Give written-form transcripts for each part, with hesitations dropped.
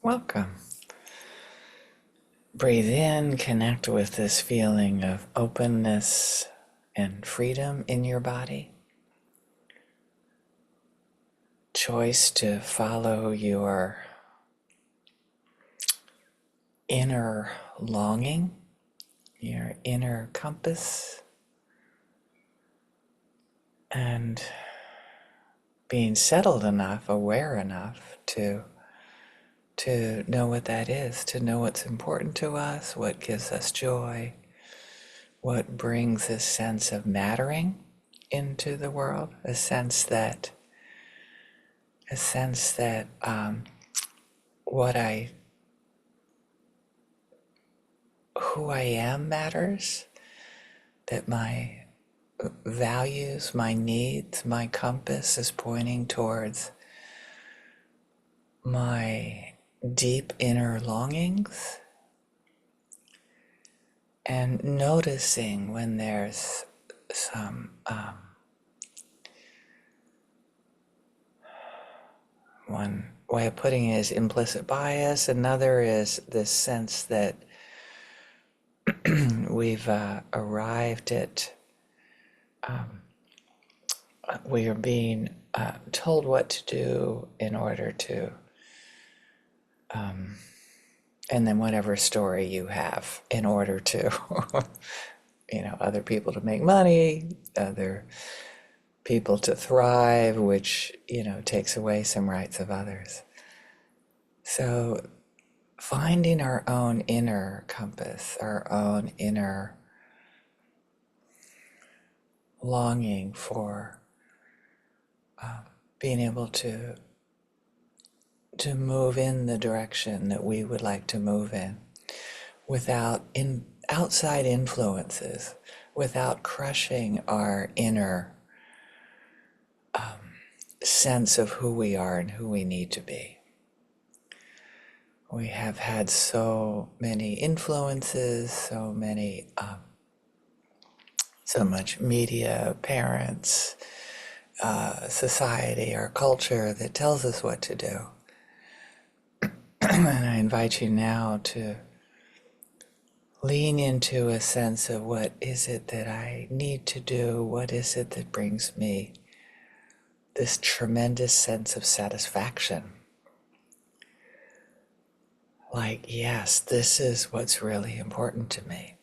Welcome. Breathe in, connect with this feeling of openness and freedom in your body. Choice to follow your inner longing, your inner compass, and being settled enough, aware enough to know what that is, to know what's important to us, what gives us joy, what brings a sense of mattering into the world, a sense that what who I am matters, that my values, my needs, my compass is pointing towards my deep inner longings, and noticing when there's some one way of putting it is implicit bias. Another is this sense that we've arrived at, we are being told what to do in order to, and then whatever story you have in order to, other people to make money, other people to thrive, which, takes away some rights of others. So finding our own inner compass, our own inner longing for being able to move in the direction that we would like to move in without outside influences, without crushing our inner sense of who we are and who we need to be. We have had so many influences, so much media, parents, society, our culture that tells us what to do. And I invite you now to lean into a sense of what is it that I need to do? What is it that brings me this tremendous sense of satisfaction? Like, yes, this is what's really important to me.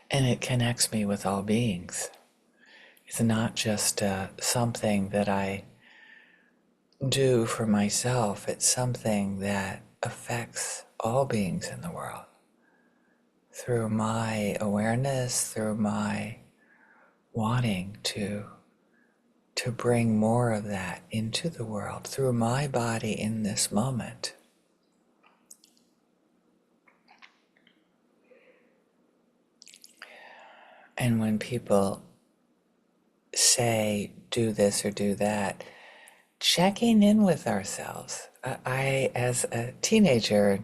And it connects me with all beings. It's not just something that I do for myself. It's something that affects all beings in the world. Through my awareness, through my wanting to bring more of that into the world, through my body in this moment. And when people say, do this or do that, checking in with ourselves. I, as a teenager,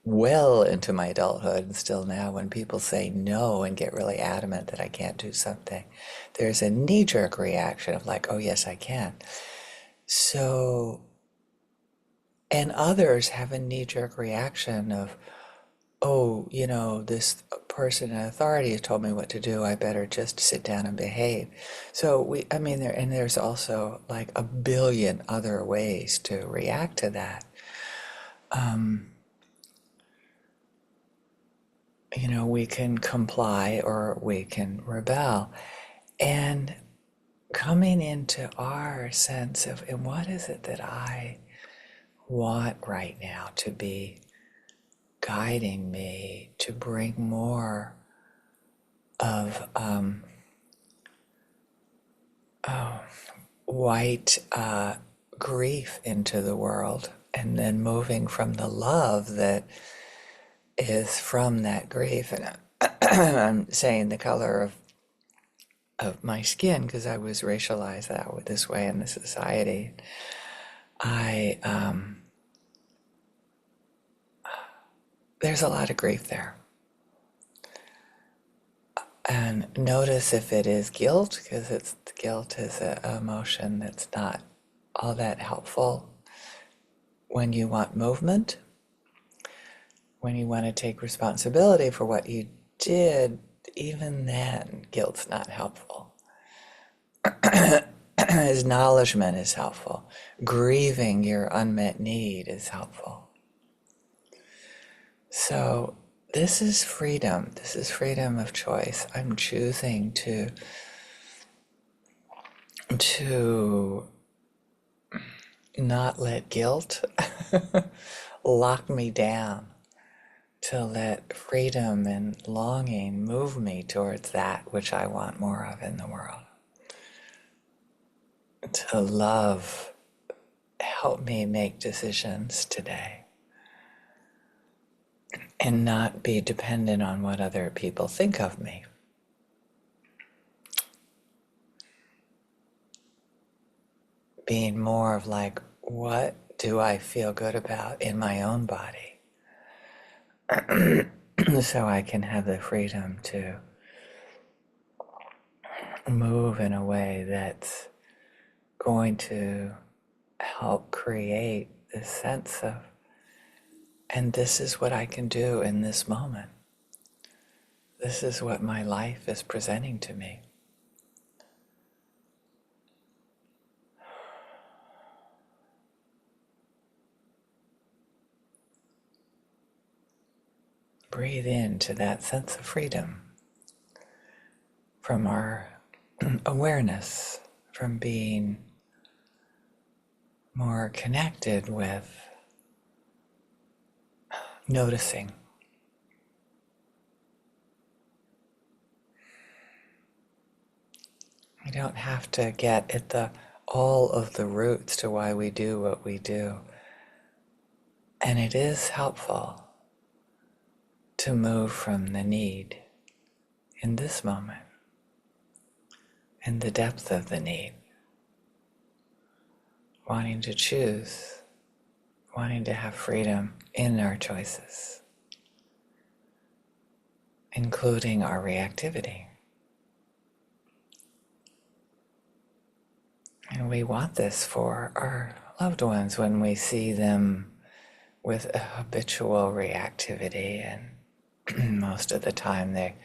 well into my adulthood, and still now, when people say no and get really adamant that I can't do something, there's a knee-jerk reaction of like, oh yes, I can. So, and others have a knee-jerk reaction of, oh, this person in authority has told me what to do, I better just sit down and behave. So there's also like a billion other ways to react to that. We can comply or we can rebel. And coming into our sense of, and what is it that I want right now to be guiding me to bring more of white grief into the world, and then moving from the love that is from that grief. And I'm saying the color of my skin because I was racialized this way in the society. There's a lot of grief there. And notice if it is guilt, because guilt is an emotion that's not all that helpful. When you want movement, when you want to take responsibility for what you did, even then, guilt's not helpful. Acknowledgement is helpful. Grieving your unmet need is helpful. So this is freedom. This is freedom of choice. I'm choosing to not let guilt lock me down, to let freedom and longing move me towards that which I want more of in the world. To love help me make decisions today and not be dependent on what other people think of me. Being more of like, what do I feel good about in my own body? So I can have the freedom to move in a way that's going to help create this sense of, and this is what I can do in this moment. This is what my life is presenting to me. Breathe into that sense of freedom from our awareness, from being more connected with noticing. We don't have to get at all of the roots to why we do what we do. And it is helpful to move from the need in this moment, in the depth of the need, wanting to choose, wanting to have freedom in our choices, including our reactivity. And we want this for our loved ones when we see them with a habitual reactivity, and most of the time they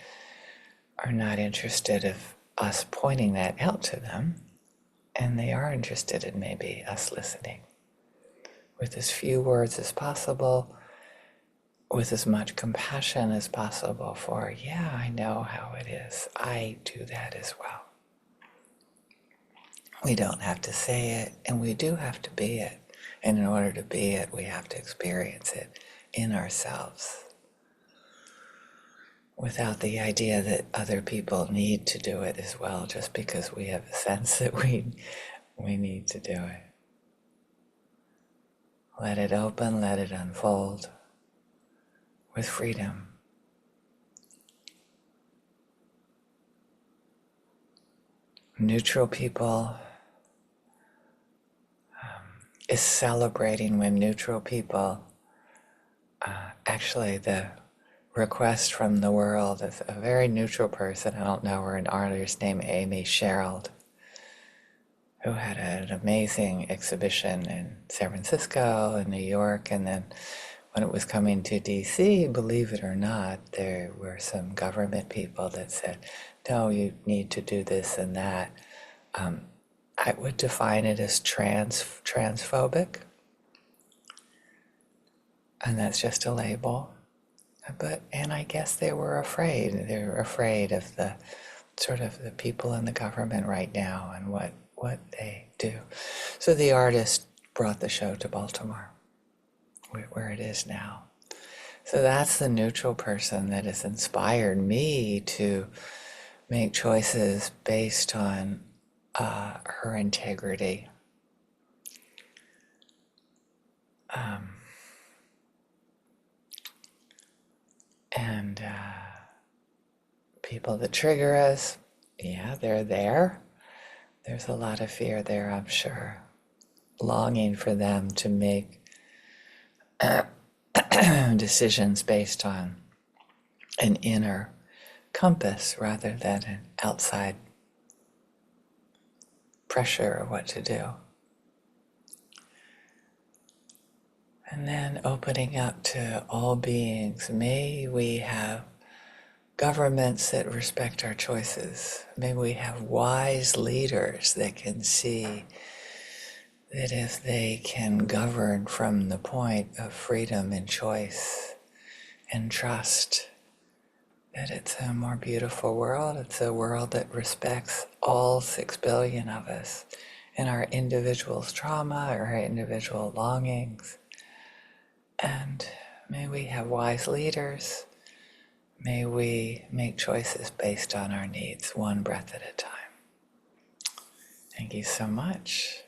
are not interested in us pointing that out to them, and they are interested in maybe us listening with as few words as possible, with as much compassion as possible for, yeah, I know how it is. I do that as well. We don't have to say it, and we do have to be it. And in order to be it, we have to experience it in ourselves, without the idea that other people need to do it as well, just because we have a sense that we need to do it. Let it open, let it unfold with freedom. Neutral people is celebrating when neutral people, actually the request from the world is a very neutral person, I don't know her, an artist named Amy Sherald, who had an amazing exhibition in San Francisco and New York, and then when it was coming to DC, believe it or not, there were some government people that said, no, you need to do this and that. I would define it as transphobic, and that's just a label. And I guess they were afraid. They were afraid of the sort of the people in the government right now and what they do. So the artist brought the show to Baltimore, where it is now. So that's the neutral person that has inspired me to make choices based on her integrity. And people that trigger us, yeah, they're there. There's a lot of fear there, I'm sure. Longing for them to make decisions based on an inner compass rather than an outside pressure of what to do. And then opening up to all beings. May we have governments that respect our choices. May we have wise leaders that can see that if they can govern from the point of freedom and choice and trust, that it's a more beautiful world. It's a world that respects all 6 billion of us and our individual's trauma or our individual longings. And may we have wise leaders. May we make choices based on our needs, one breath at a time. Thank you so much.